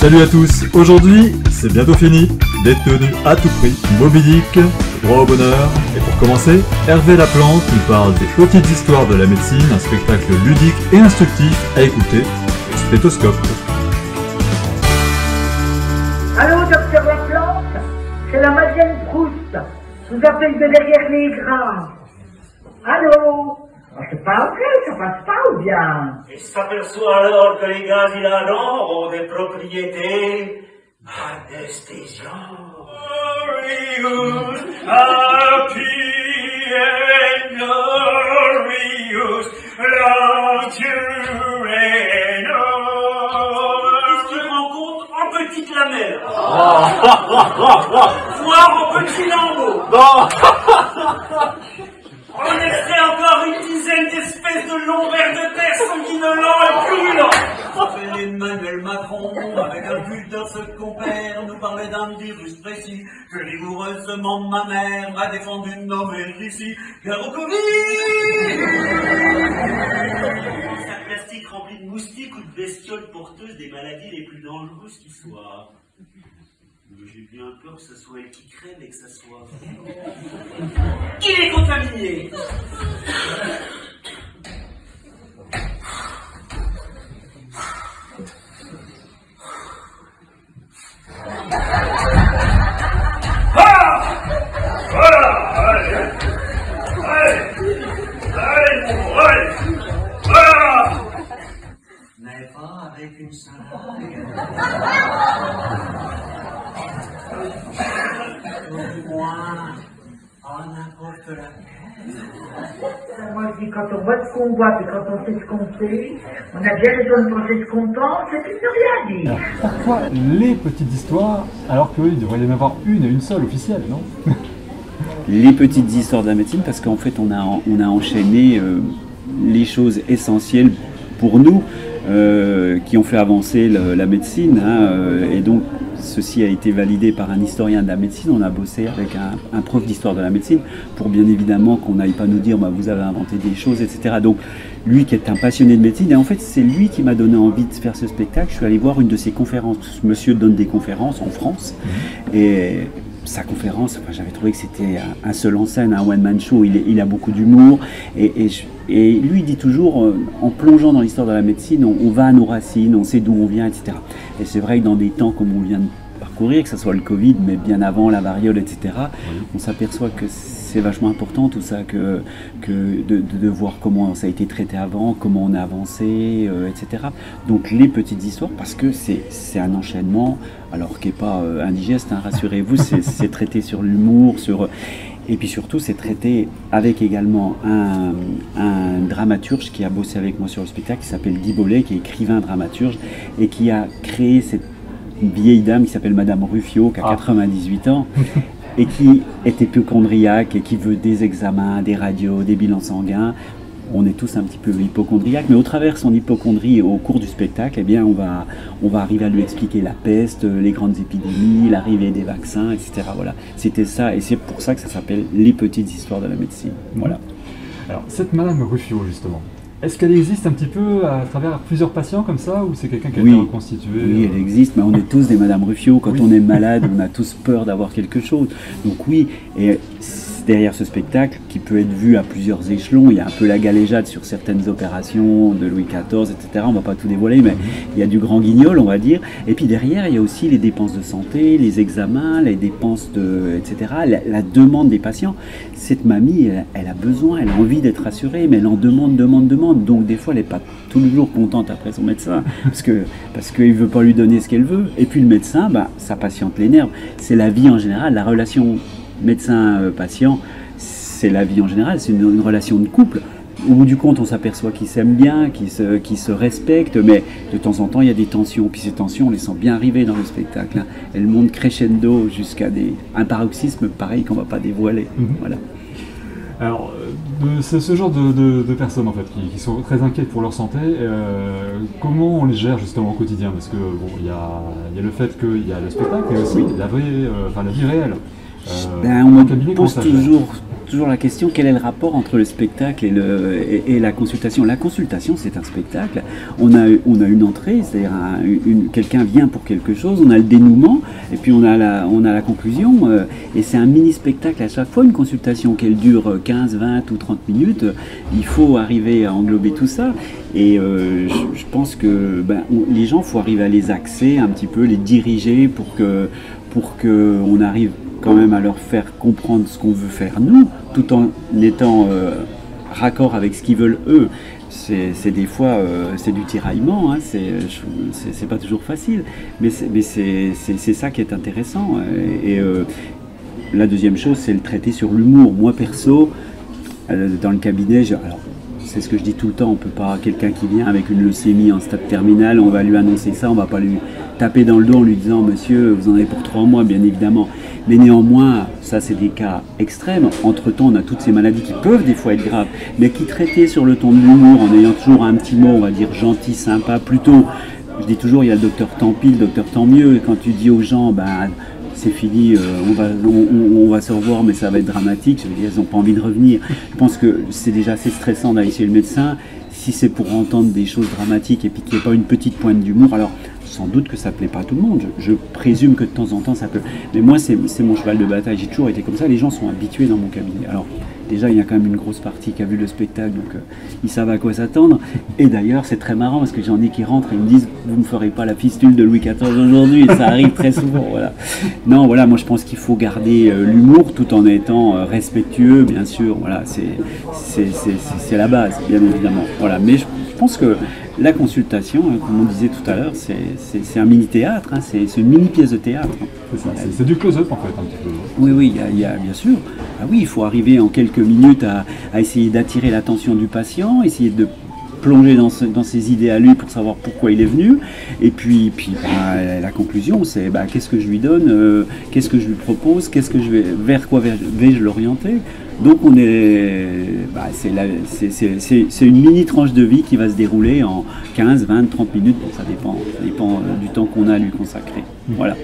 Salut à tous, aujourd'hui c'est bientôt fini, détenu à tout prix, Moby Dick, droit au bonheur, et pour commencer, Hervé Laplante nous parle des petites histoires de la médecine, un spectacle ludique et instructif à écouter, au stéthoscope. Allô, docteur Laplante, c'est la Madeleine Proust, je vous appelle de derrière les grains. Allô? C'est pas ok, ça passe pas ou bien? Il s'aperçoit alors que les gaz hilarants ont des propriétés anesthésiantes. Glorious, happy and glorious, long Qu'est-ce qu'il rencontre en petite lamelle? Voire en petit lambeau. On extrait encore une dizaine d'espèces de longs vers de terre sanguinolents et purulents. C'est Emmanuel Macron, avec un bulletin ce compère, nous parlait d'un virus précis, que rigoureusement ma mère m'a défendu de nommer ici, car au Covid, un sac plastique rempli de moustiques ou de bestioles porteuses des maladies les plus dangereuses qui soient. J'ai bien peur que ce soit elle qui crève et que ça soit... Il est contaminé. Mais pas avec une salade. Au moins, à n'importe laquelle. Moi je dis, quand on voit ce qu'on voit et quand on sait ce qu'on sait, on a bien raison de penser ce qu'on pense et puis de rien dire. Alors, pourquoi les petites histoires alors qu'il devrait y en avoir une et une seule officielle, non? Les petites histoires de la médecine, parce qu'en fait on a enchaîné les choses essentielles pour nous qui ont fait avancer la médecine, et donc ceci a été validé par un historien de la médecine. On a bossé avec un prof d'histoire de la médecine pour bien évidemment qu'on n'aille pas nous dire bah, vous avez inventé des choses, etc. Donc lui qui est un passionné de médecine, et en fait c'est lui qui m'a donné envie de faire ce spectacle. Je suis allé voir une de ses conférences. Ce monsieur donne des conférences en France, et sa conférence, enfin, j'avais trouvé que c'était un seul en scène, un one-man show. Il a beaucoup d'humour, et lui il dit toujours, en plongeant dans l'histoire de la médecine, on va à nos racines, on sait d'où on vient, etc. Et c'est vrai que dans des temps comme on vient de parcourir, que ce soit le Covid, mais bien avant la variole, etc., on s'aperçoit que c'est vachement important tout ça, que de voir comment ça a été traité avant, comment on a avancé, etc. Donc les petites histoires, parce que c'est un enchaînement, alors qui n'est pas indigeste, rassurez-vous, c'est traité sur l'humour, et puis surtout c'est traité avec également un dramaturge qui a bossé avec moi sur le spectacle, qui s'appelle Guy Bollet, qui est écrivain dramaturge, et qui a créé cette vieille dame qui s'appelle Madame Ruffio, qui a 98 ans, et qui est hypocondriaque et qui veut des examens, des radios, des bilans sanguins. On est tous un petit peu hypocondriaques, mais au travers de son hypocondrie, au cours du spectacle, eh bien, on va arriver à lui expliquer la peste, les grandes épidémies, l'arrivée des vaccins, etc. Voilà. C'était ça, et c'est pour ça que ça s'appelle Les petites histoires de la médecine. Voilà. Alors, cette Madame Ruffio, justement, est-ce qu'elle existe un petit peu à travers plusieurs patients comme ça, ou c'est quelqu'un qui a été reconstitué? Oui, elle existe, mais on est tous des Madame Ruffio. Quand on est malade, on a tous peur d'avoir quelque chose. Donc oui, et derrière ce spectacle, qui peut être vu à plusieurs échelons, il y a un peu la galéjade sur certaines opérations de Louis XIV, etc. On ne va pas tout dévoiler, mais il y a du grand guignol, on va dire. Et puis derrière, il y a aussi les dépenses de santé, les examens, les dépenses etc. La demande des patients. Cette mamie, elle a besoin, elle a envie d'être rassurée, mais elle en demande. Donc des fois, elle n'est pas toujours contente après son médecin, parce qu'il ne veut pas lui donner ce qu'elle veut. Et puis le médecin, sa patiente l'énerve. C'est la vie en général, la relation médecin-patient, c'est la vie en général, c'est une relation de couple. Au bout du compte, on s'aperçoit qu'ils s'aiment bien, qu'ils se respectent, mais de temps en temps, il y a des tensions. Puis ces tensions, on les sent bien arriver dans le spectacle. Elles montent crescendo jusqu'à un paroxysme pareil qu'on ne va pas dévoiler. Voilà. Alors, c'est ce genre de personnes en fait qui sont très inquiètes pour leur santé. Comment on les gère justement au quotidien? Parce que bon, il y a le fait qu'il y a le spectacle, mais aussi la vie réelle. On me pose toujours toujours la question, quel est le rapport entre le spectacle et la consultation? La consultation, c'est un spectacle. On a une entrée, c'est-à-dire quelqu'un vient pour quelque chose, on a le dénouement, et puis on a la conclusion, et c'est un mini-spectacle à chaque fois. Une consultation, qu'elle dure 15, 20 ou 30 minutes, il faut arriver à englober tout ça. Et je pense que les gens, il faut arriver à les axer un petit peu, les diriger pour que on arrive quand même à leur faire comprendre ce qu'on veut faire nous, tout en étant raccord avec ce qu'ils veulent eux. C'est des fois c'est du tiraillement, hein, c'est pas toujours facile, mais c'est ça qui est intéressant. Et la deuxième chose, c'est le traiter sur l'humour. Moi perso, dans le cabinet, alors c'est ce que je dis tout le temps, on peut pas, quelqu'un qui vient avec une leucémie en stade terminal, on va lui annoncer ça, on va pas lui taper dans le dos en lui disant monsieur, vous en avez pour 3 mois, bien évidemment. Mais néanmoins, ça c'est des cas extrêmes. Entre-temps, on a toutes ces maladies qui peuvent des fois être graves, mais qui traitées sur le ton de l'humour, en ayant toujours un petit mot, on va dire gentil, sympa, plutôt. Je dis toujours, il y a le docteur tant pis, le docteur tant mieux. Quand tu dis aux gens, c'est fini, on va se revoir, mais ça va être dramatique, je veux dire, ils n'ont pas envie de revenir. Je pense que c'est déjà assez stressant d'aller chez le médecin. Si c'est pour entendre des choses dramatiques et puis qu'il n'y ait pas une petite pointe d'humour, alors sans doute que ça ne plaît pas à tout le monde. Je présume que de temps en temps ça peut. Mais moi, c'est mon cheval de bataille, j'ai toujours été comme ça. Les gens sont habitués dans mon cabinet. Alors, déjà, il y a quand même une grosse partie qui a vu le spectacle, donc ils savent à quoi s'attendre. Et d'ailleurs, c'est très marrant parce que j'en ai qui rentrent et ils me disent vous ne me ferez pas la fistule de Louis XIV aujourd'hui. Et ça arrive très souvent. Voilà. Non, voilà, moi je pense qu'il faut garder l'humour tout en étant respectueux, bien sûr. Voilà, c'est la base, bien évidemment. Voilà, mais je pense que la consultation, comme on disait tout à l'heure, c'est un mini-théâtre, hein, c'est une mini-pièce de théâtre. C'est du close-up en fait, un petit peu. Oui, il y a bien sûr. Ah oui, il faut arriver en quelques minutes à essayer d'attirer l'attention du patient, essayer de plonger dans ses idées à lui pour savoir pourquoi il est venu. Et puis la conclusion, c'est qu'est-ce que je lui donne, qu'est-ce que je lui propose, vers quoi vais-je l'orienter. Donc c'est une mini tranche de vie qui va se dérouler en 15, 20, 30 minutes, donc ça dépend du temps qu'on a à lui consacrer. Voilà.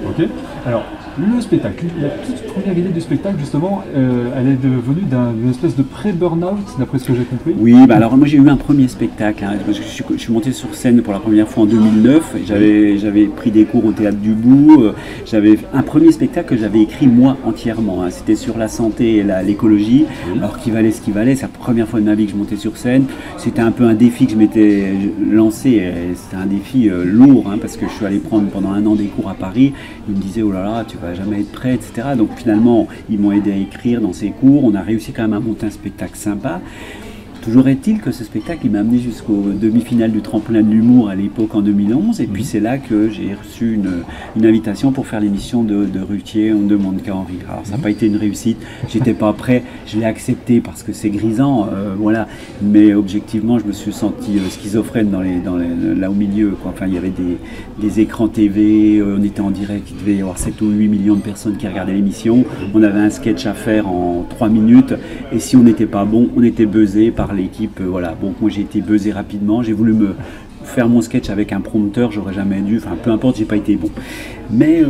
Ok. Alors, le spectacle, la toute première idée du spectacle, justement, elle est devenue d'une espèce de pré-burnout, d'après ce que j'ai compris. Oui, alors moi j'ai eu un premier spectacle, hein, parce que je suis monté sur scène pour la première fois en 2009, j'avais pris des cours au Théâtre du Bout, j'avais un premier spectacle que j'avais écrit moi entièrement, hein, c'était sur la santé et l'écologie, alors qu'il valait ce qu'il valait, c'est la première fois de ma vie que je montais sur scène, c'était un peu un défi que je m'étais lancé, et c'était un défi lourd, hein, parce que je suis allé prendre pendant 1 an des cours à Paris, ils me disaient oh là là, tu vas jamais être prêt, etc. Donc finalement, ils m'ont aidé à écrire dans ces cours. On a réussi quand même à monter un spectacle sympa. Toujours est-il que ce spectacle, il m'a amené jusqu'au demi-finale du tremplin de l'humour à l'époque en 2011. Et puis c'est là que j'ai reçu une invitation pour faire l'émission de Ruquier, On ne demande qu'à en rire. Alors ça n'a pas été une réussite, j'étais pas prêt, je l'ai accepté parce que c'est grisant, voilà. Mais objectivement, je me suis senti schizophrène là au milieu, quoi. Enfin, il y avait des écrans TV, on était en direct, il devait y avoir 7 ou 8 millions de personnes qui regardaient l'émission. On avait un sketch à faire en 3 minutes. Et si on n'était pas bon, on était buzzé par l'équipe, voilà. Bon, moi j'ai été buzzé rapidement, j'ai voulu me faire mon sketch avec un prompteur, j'aurais jamais dû, enfin peu importe, j'ai pas été bon. Mais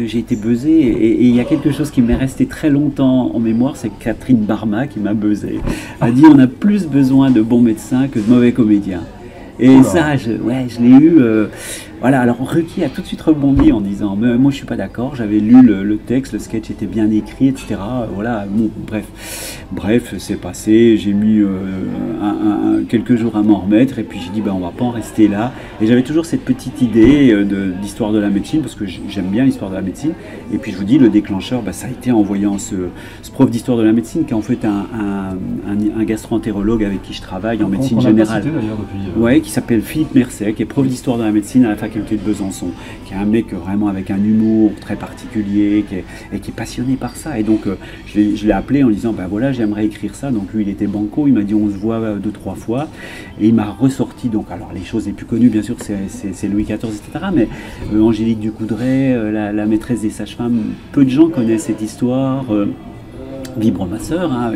j'ai été buzzé et il y a quelque chose qui m'est resté très longtemps en mémoire, c'est Catherine Barma qui m'a buzzé. Elle a dit on a plus besoin de bons médecins que de mauvais comédiens. Et ça, je l'ai eu. Voilà, alors Ruquier a tout de suite rebondi en disant mais moi je suis pas d'accord, j'avais lu le texte, le sketch était bien écrit, etc. Voilà, bon, bref, c'est passé, j'ai mis quelques jours à m'en remettre et puis j'ai dit on va pas en rester là. Et j'avais toujours cette petite idée d'histoire de la médecine parce que j'aime bien l'histoire de la médecine. Et puis je vous dis, le déclencheur, ça a été en voyant ce prof d'histoire de la médecine qui est en fait un gastro-entérologue avec qui je travaille en médecine générale. Ouais, qui s'appelle Philippe Mercet, qui est prof d'histoire de la médecine à la faculté de Besançon, qui est un mec vraiment avec un humour très particulier et qui est passionné par ça. Et donc je l'ai appelé en disant voilà, j'aimerais écrire ça. Donc lui il était banco, il m'a dit on se voit 2-3 fois et il m'a ressorti, donc alors les choses les plus connues bien sûr c'est Louis XIV, etc. Mais Angélique Ducoudray, la maîtresse des sages-femmes, peu de gens connaissent cette histoire. vibromasseur hein,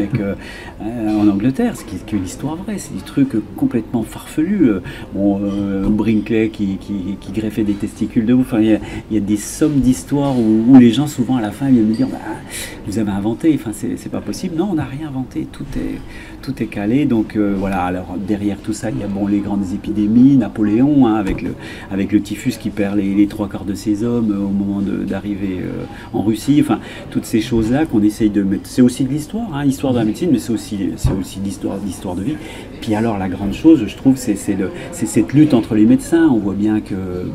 en Angleterre, ce qui est l'histoire vraie, c'est des trucs complètement farfelus. Brinkley qui greffait des testicules de ouf. Enfin, il y a des sommes d'histoires où les gens souvent à la fin viennent me dire vous avez inventé, enfin, c'est pas possible. Non, on n'a rien inventé, tout est calé. Donc voilà, alors derrière tout ça, il y a les grandes épidémies, Napoléon hein, avec le typhus qui perd les 3/4 de ses hommes au moment d'arriver en Russie. Enfin, toutes ces choses-là qu'on essaye de mettre. C'est aussi de l'histoire, hein, histoire de la médecine, mais c'est aussi de l'histoire de vie. Puis alors la grande chose, je trouve, c'est cette lutte entre les médecins. On voit bien que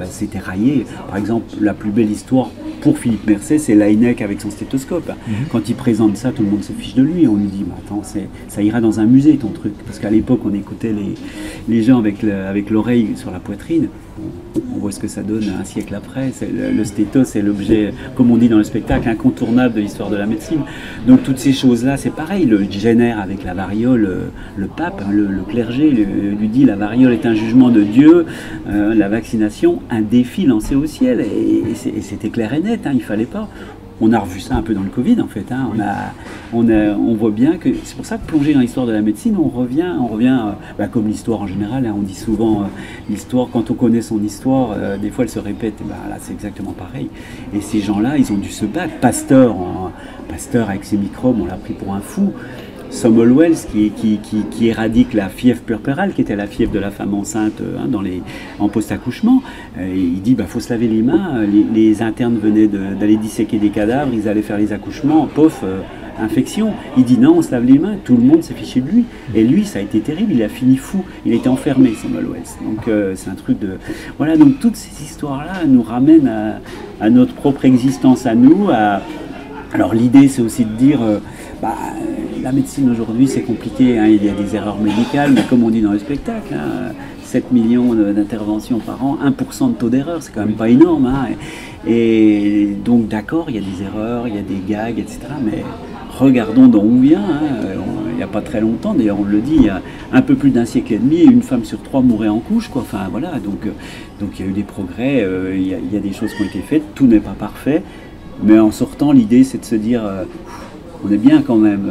c'était raillé. Par exemple, la plus belle histoire pour Philippe Mercey, c'est Laennec avec son stéthoscope. Quand il présente ça, tout le monde se fiche de lui. On lui dit, attends, ça ira dans un musée ton truc. Parce qu'à l'époque, on écoutait les gens avec l'oreille sur la poitrine. On voit ce que ça donne un siècle après. Le stéthos, c'est l'objet, comme on dit dans le spectacle, incontournable de l'histoire de la médecine. Donc toutes ces choses-là, c'est pareil. Le Jenner avec la variole, le pape, hein, le clergé lui dit la variole est un jugement de Dieu, la vaccination, un défi lancé au ciel. Et c'était clair et net, hein, il fallait pas. On a revu ça un peu dans le Covid en fait. Hein. On voit bien que c'est pour ça que plonger dans l'histoire de la médecine, on revient comme l'histoire en général. Hein, on dit souvent l'histoire, quand on connaît son histoire, des fois elle se répète. Et là c'est exactement pareil. Et ces gens-là, ils ont dû se battre. Pasteur avec ses microbes, on l'a pris pour un fou. Sommerwells qui éradique la fièvre puerpérale, qui était la fièvre de la femme enceinte en post-accouchement. Il dit faut se laver les mains. Les internes venaient d'aller disséquer des cadavres, ils allaient faire les accouchements, infection. Il dit non, on se lave les mains, tout le monde s'est fiché de lui. Et lui, ça a été terrible, il a fini fou. Il était enfermé, Sommerwells. Donc c'est un truc de... Voilà, donc toutes ces histoires-là nous ramènent à notre propre existence à nous. Alors l'idée, c'est aussi de dire... la médecine aujourd'hui c'est compliqué, hein, il y a des erreurs médicales, mais comme on dit dans le spectacle, 7 millions d'interventions par an, 1% de taux d'erreur, c'est quand même pas énorme. Hein, et donc d'accord, il y a des erreurs, il y a des gags, etc. Mais regardons d'où on vient. Hein, il n'y a pas très longtemps, d'ailleurs on le dit, il y a un peu plus d'un siècle et demi, une femme sur 3 mourait en couche. Quoi. Enfin voilà, donc il y a eu des progrès, il y a des choses qui ont été faites, tout n'est pas parfait. Mais en sortant, l'idée c'est de se dire... on est bien quand même,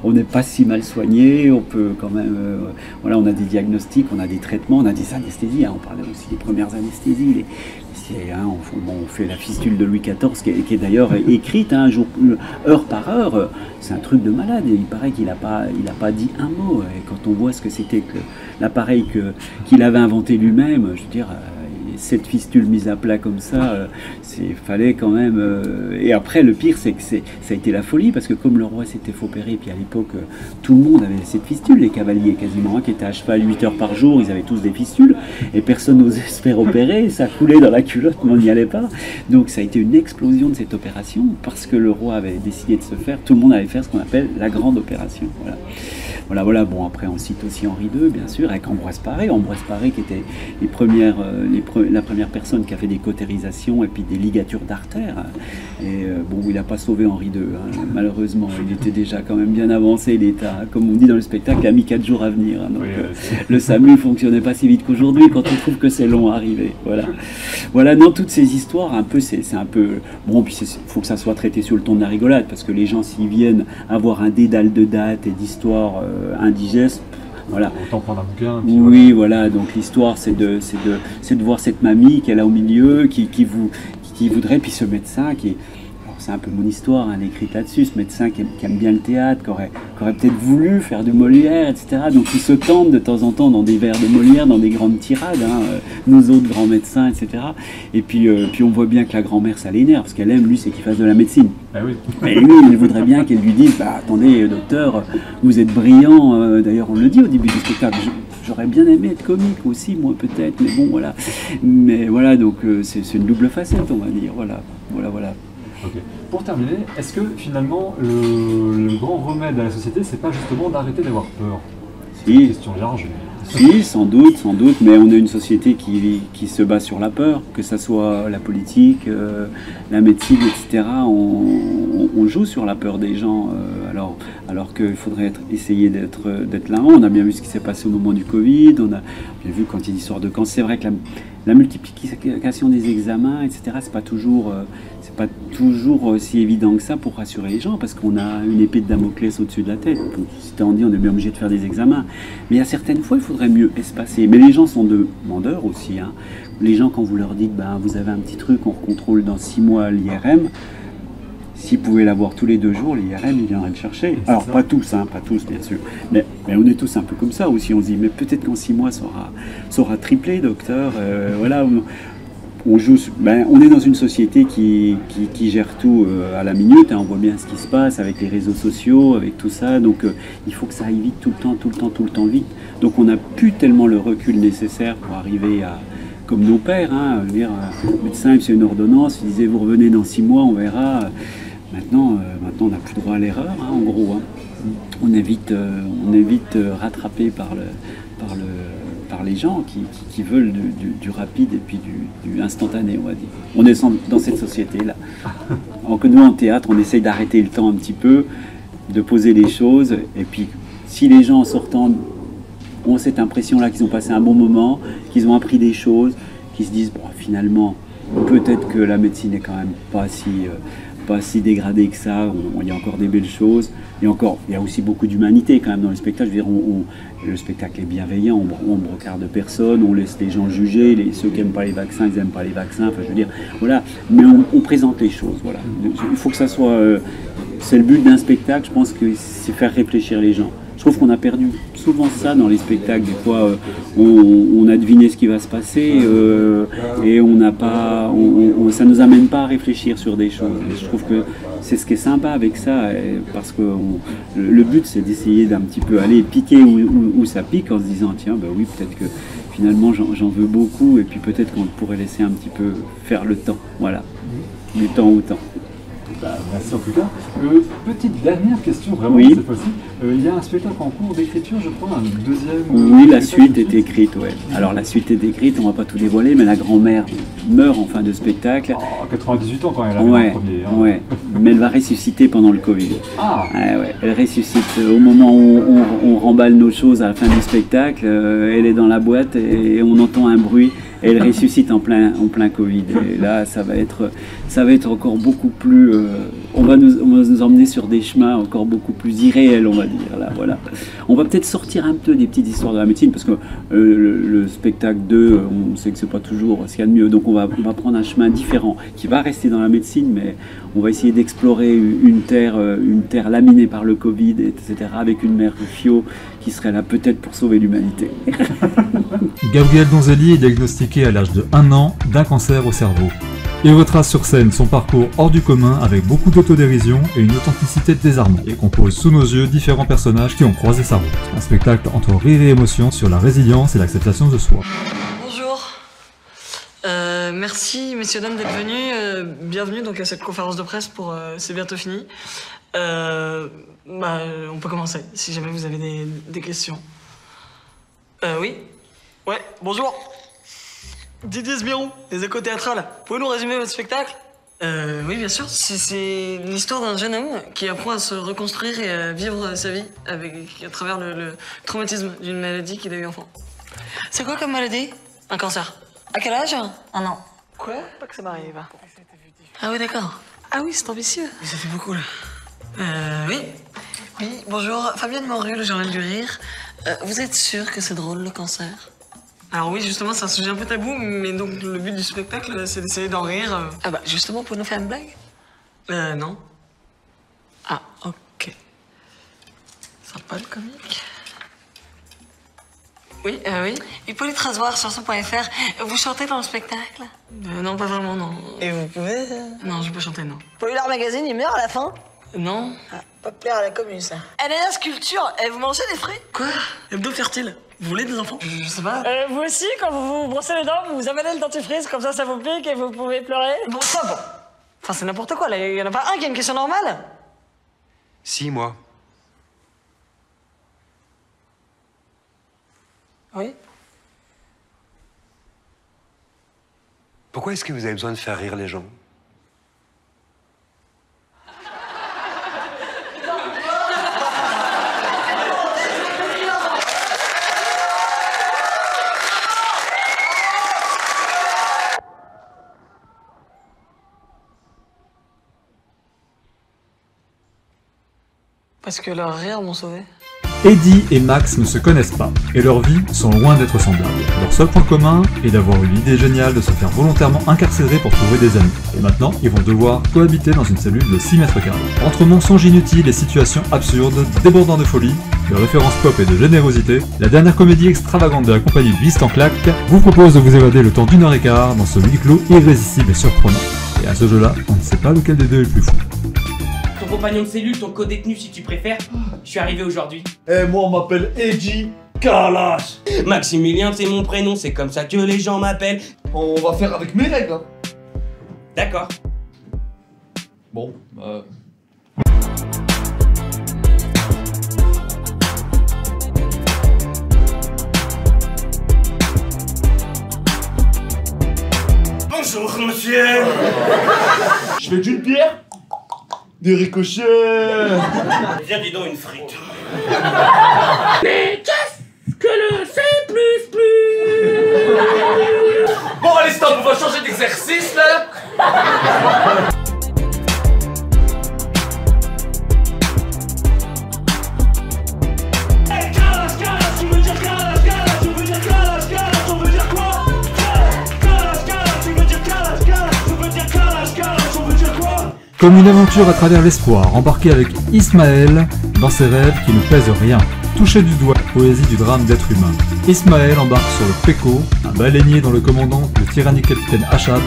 on n'est pas si mal soigné, on peut quand même, on a des diagnostics, on a des traitements, on a des anesthésies, hein, on parlait aussi des premières anesthésies, on fait la fistule de Louis XIV qui est d'ailleurs écrite heure par heure, c'est un truc de malade, il paraît qu'il n'a pas dit un mot, et quand on voit ce que c'était que l'appareil qu'il avait inventé lui-même, je veux dire... cette fistule mise à plat comme ça, fallait quand même... Et après, le pire, c'est que ça a été la folie, parce que comme le roi s'était fait opérer, puis à l'époque, tout le monde avait cette fistule, les cavaliers quasiment, qui étaient à cheval 8 heures par jour, ils avaient tous des fistules, et personne n'osait se faire opérer, ça coulait dans la culotte, mais on n'y allait pas. Donc ça a été une explosion de cette opération, parce que le roi avait décidé de se faire, tout le monde allait faire ce qu'on appelle la grande opération. Voilà. Bon, après on cite aussi Henri II, bien sûr, avec Ambroise Paré qui était la première personne qui a fait des cautérisations et puis des ligatures d'artères. Et il n'a pas sauvé Henri II, hein, malheureusement, il était déjà quand même bien avancé, il était, comme on dit dans le spectacle, il a mis 4 jours à venir. Hein, donc le SAMU ne fonctionnait pas si vite qu'aujourd'hui quand on trouve que c'est long à arriver. Voilà, non, toutes ces histoires, un peu, c'est un peu... Bon, puis il faut que ça soit traité sur le ton de la rigolade, parce que les gens, s'ils viennent avoir un dédale de dates et d'histoires indigestes, voilà. Autant prendre un bouquin. Oui, voilà. Donc l'histoire, c'est de voir cette mamie qui est là au milieu, qui voudrait, puis ce médecin qui est... Alors c'est un peu mon histoire, hein, écrite là-dessus, ce médecin qui aime bien le théâtre, qui aurait peut-être voulu faire du Molière, etc. Donc il se tente de temps en temps dans des vers de Molière, dans des grandes tirades, hein, nos autres grands médecins, etc. Et puis on voit bien que la grand-mère, ça l'énerve, parce qu'elle aime, lui, c'est qu'il fasse de la médecine. Oui. Mais lui, il voudrait bien qu'elle lui dise, attendez, docteur, vous êtes brillant, d'ailleurs on le dit au début du spectacle, j'aurais bien aimé être comique aussi, moi peut-être, mais bon, voilà. Mais voilà, donc c'est une double facette, on va dire, voilà. Okay. Pour terminer, est-ce que finalement le grand remède à la société, c'est pas justement d'arrêter d'avoir peur? C'est une question large. Si, sans doute, mais on a une société qui se base sur la peur, que ce soit la politique, la médecine, etc. on joue sur la peur des gens, alors qu'il faudrait essayer d'être là. On a bien vu ce qui s'est passé au moment du Covid, on a bien vu quand il y a l'histoire de cancer. C'est vrai que la multiplication des examens, etc., c'est pas toujours si évident que ça pour rassurer les gens, parce qu'on a une épée de Damoclès au-dessus de la tête. Si on dit on est bien obligé de faire des examens, mais il y a certaines fois il faudrait mieux espacer. Mais les gens sont demandeurs aussi, hein. Les gens, quand vous leur dites vous avez un petit truc, on contrôle dans 6 mois l'IRM, s'ils pouvaient l'avoir tous les 2 jours, l'IRM, ils viendraient le chercher. Alors pas tous bien sûr, mais on est tous un peu comme ça aussi. On se dit mais peut-être qu'en 6 mois ça aura triplé, docteur. Voilà. On est dans une société qui gère tout à la minute, hein. On voit bien ce qui se passe avec les réseaux sociaux, avec tout ça, donc il faut que ça aille vite tout le temps vite. Donc on n'a plus tellement le recul nécessaire pour arriver à, comme nos pères, hein, dire, le médecin il fait une ordonnance, il disait vous revenez dans 6 mois, on verra. Maintenant on n'a plus droit à l'erreur, hein, en gros, hein. On est vite rattrapé par les gens qui veulent du rapide et puis du instantané, on va dire. On est dans cette société-là. Alors que nous, en théâtre, on essaye d'arrêter le temps un petit peu, de poser les choses, et puis si les gens en sortant ont cette impression-là qu'ils ont passé un bon moment, qu'ils ont appris des choses, qu'ils se disent finalement, peut-être que la médecine est quand même pas si dégradée que ça, il y a encore des belles choses, il y a aussi beaucoup d'humanité quand même dans le spectacle. Je veux dire, le spectacle est bienveillant, on ne regarde personne, on laisse les gens juger, ceux qui n'aiment pas les vaccins, ils n'aiment pas les vaccins, enfin je veux dire, voilà, mais on présente les choses, voilà. Il faut que ça soit, c'est le but d'un spectacle, je pense que c'est faire réfléchir les gens. Je trouve qu'on a perdu souvent ça dans les spectacles. Des fois, on a deviné ce qui va se passer et ça ne nous amène pas à réfléchir sur des choses. Et je trouve que c'est ce qui est sympa avec ça, parce que le but, c'est d'essayer d'un petit peu aller piquer où ça pique, en se disant tiens, oui, peut-être que finalement j'en veux beaucoup, et puis peut-être qu'on pourrait laisser un petit peu faire le temps, voilà, du temps au temps. Merci en tout cas. Petite dernière question, vraiment, oui. cette fois-ci. Il y a un spectacle en cours d'écriture, je crois, un deuxième... Oui, la suite est écrite, ouais. Alors la suite est écrite, on va pas tout dévoiler, mais la grand-mère meurt en fin de spectacle. Oh, 98 ans quand elle a ouais, le premier. Hein. Ouais, mais elle va ressusciter pendant le Covid. Ah ouais. Elle ressuscite au moment où on remballe nos choses à la fin du spectacle, elle est dans la boîte et on entend un bruit. Et elle ressuscite en plein Covid. Et là, ça va être encore beaucoup plus... on va nous emmener sur des chemins encore beaucoup plus irréels, on va dire. Là, voilà. On va peut-être sortir un peu des petites histoires de la médecine, parce que le spectacle 2, on sait que c'est pas toujours ce qu'il y a de mieux. Donc on va prendre un chemin différent, qui va rester dans la médecine, mais on va essayer d'explorer une terre laminée par le Covid, etc., avec une mère Fio qui serait là peut-être pour sauver l'humanité. Gabriel Donzelli est diagnostiqué à l'âge de 1 an d'un cancer au cerveau. Il retrace sur scène son parcours hors du commun avec beaucoup d'autodérision et une authenticité désarmante, et compose sous nos yeux différents personnages qui ont croisé sa route. Un spectacle entre rire et émotion sur la résilience et l'acceptation de soi. Bonjour. Merci messieurs dames d'être venus. Bienvenue donc à cette conférence de presse pour C'est bientôt fini. On peut commencer si jamais vous avez des questions. Oui. Ouais, bonjour. Didier Sbirou, les échos théâtrales. Pouvez-nous résumer votre spectacle? Oui, bien sûr. C'est l'histoire d'un jeune homme qui apprend à se reconstruire et à vivre sa vie à travers le traumatisme d'une maladie qu'il a eu enfant. C'est quoi comme maladie? Un cancer. À quel âge? 1 an. Quoi? Pas que ça m'arrive. Ah oui, d'accord. Ah oui, c'est ambitieux. Ça fait beaucoup, là. Oui. Oui, bonjour. Fabienne Morue, le journal du rire. Vous êtes sûr que c'est drôle, le cancer? Alors oui, justement, c'est un sujet un peu tabou, mais donc le but du spectacle, c'est d'essayer d'en rire. Ah bah, justement, pour nous faire une blague? Non. Ah, ok. Sympa le comique. Oui, oui. Hippolyte Rasoir, chanson.fr. Vous chantez dans le spectacle? Non, pas vraiment, non. Et vous pouvez? Non, je peux pas chanter, non. Populaire Magazine, il meurt à la fin? Non. Ah, pas plaire à la commune, ça. Elle est la sculpture, et vous mangez des fruits? Quoi? Hebdo fertile. Vous voulez des enfants? Je sais pas. Vous aussi, quand vous vous brossez les dents, vous avalez le dentifrice, comme ça vous pique et vous pouvez pleurer? Bon, ça, bon. Enfin, c'est n'importe quoi, là. Il y en a pas un qui a une question normale? Si, moi. Oui. Pourquoi est-ce que vous avez besoin de faire rire les gens? Est-ce que leurs rires m'ont sauvé? Eddie et Max ne se connaissent pas, et leurs vies sont loin d'être semblables. Leur seul point commun est d'avoir eu l'idée géniale de se faire volontairement incarcérer pour trouver des amis. Et maintenant, ils vont devoir cohabiter dans une cellule de 6 mètres carrés. Entre mensonges inutiles et situations absurdes, débordant de folie, de références pop et de générosité, la dernière comédie extravagante de la compagnie Beast en claque vous propose de vous évader le temps d'1 heure et quart dans ce huis clos irrésistible et surprenant. Et à ce jeu-là, on ne sait pas lequel des deux est le plus fou. Ton compagnon de cellule, ton co-détenu si tu préfères, je suis arrivé aujourd'hui. Eh, moi on m'appelle Eddie Kalash. Maximilien, c'est mon prénom, c'est comme ça que les gens m'appellent. On va faire avec mes règles, hein. D'accord. Bon, Bonjour, monsieur. je fais d'une pierre des ricochets. Viens, dis donc une frite. Mais qu'est-ce que le C++? Bon, allez, stop, on va changer d'exercice, là. Comme une aventure à travers l'espoir, embarqué avec Ismaël dans ses rêves qui ne pèsent rien. Touché du doigt, poésie du drame d'être humain. Ismaël embarque sur le Péco, un baleinier dont le commandant, le tyrannique capitaine Achab,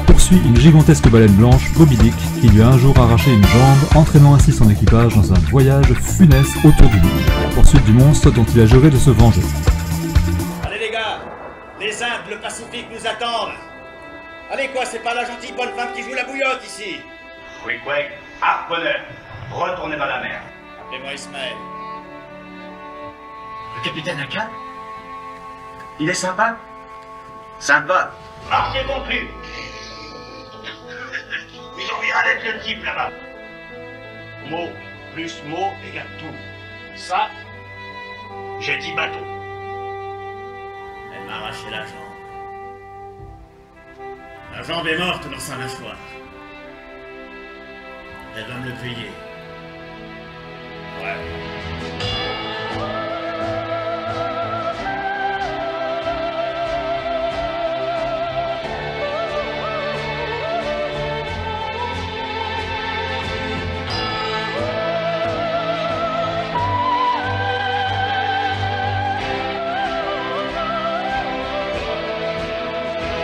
poursuit une gigantesque baleine blanche, Moby Dick, qui lui a un jour arraché une jambe, entraînant ainsi son équipage dans un voyage funeste autour du monde, à la poursuite du monstre dont il a juré de se venger. Allez les gars, les Indes, le Pacifique nous attendent. Allez quoi, c'est pas la gentille bonne femme qui joue la bouillotte ici. Quick, harponneur, retournez dans la mer. Appelez-moi Ismaël. Le capitaine Aka? Il est sympa? Ça me va. Marchez conclu. Ils ont bien d'être le type là-bas. Mot plus mot égale tout. Ça, j'ai dit bateau. Elle m'a arraché la jambe. La jambe est morte dans sa mâchoire. Elle va me le payer. Ouais.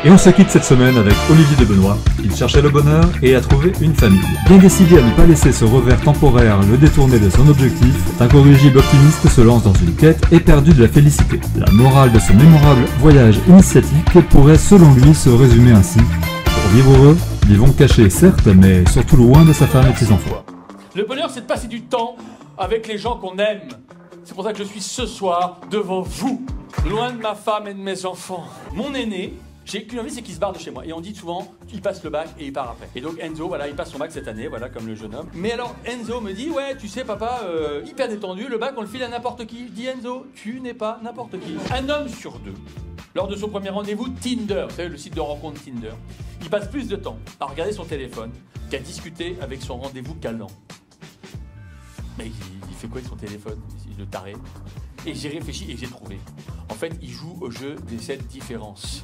Et on se quitte cette semaine avec Olivier de Benoît. Il cherchait le bonheur et a trouvé une famille. Bien décidé à ne pas laisser ce revers temporaire le détourner de son objectif, l'incorrigible optimiste se lance dans une quête éperdue de la félicité. La morale de ce mémorable voyage initiatique pourrait selon lui se résumer ainsi. Pour vivre heureux, vivons cachés certes, mais surtout loin de sa femme et de ses enfants. Le bonheur, c'est de passer du temps avec les gens qu'on aime. C'est pour ça que je suis ce soir devant vous, loin de ma femme et de mes enfants. Mon aîné, j'ai qu'une envie, c'est qu'il se barre de chez moi. Et on dit souvent, il passe le bac et il part après. Et donc Enzo, voilà, il passe son bac cette année, voilà, comme le jeune homme. Mais alors Enzo me dit, ouais, tu sais papa, hyper détendu, le bac on le file à n'importe qui. Je dis Enzo, tu n'es pas n'importe qui. Un homme sur deux, lors de son premier rendez-vous Tinder, vous savez, le site de rencontre Tinder, il passe plus de temps à regarder son téléphone qu'à discuter avec son rendez-vous calant. Mais il fait quoi avec son téléphone? Le taré. Et j'ai réfléchi et j'ai trouvé. En fait, il joue au jeu des 7 différences.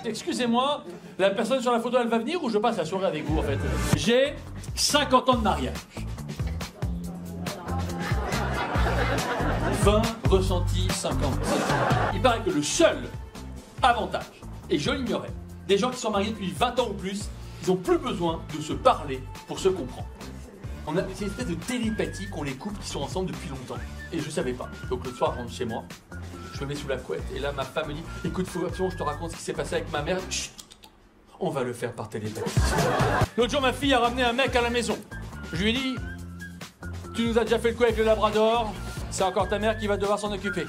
Excusez-moi, la personne sur la photo, elle va venir ou je passe la soirée avec vous, en fait? J'ai 50 ans de mariage. 20 ressentis, 50. Il paraît que le seul avantage, et je l'ignorais, des gens qui sont mariés depuis 20 ans ou plus, ils n'ont plus besoin de se parler pour se comprendre. C'est une espèce de télépathie qu'ont les couples qui sont ensemble depuis longtemps. Et je savais pas. Donc le soir, je rentre chez moi, je me mets sous la couette. Et là, ma femme me dit, écoute, faut absolument que je te raconte ce qui s'est passé avec ma mère. Chut, on va le faire par télépathie. L'autre jour, ma fille a ramené un mec à la maison. Je lui ai dit, tu nous as déjà fait le coup avec le labrador, c'est encore ta mère qui va devoir s'en occuper.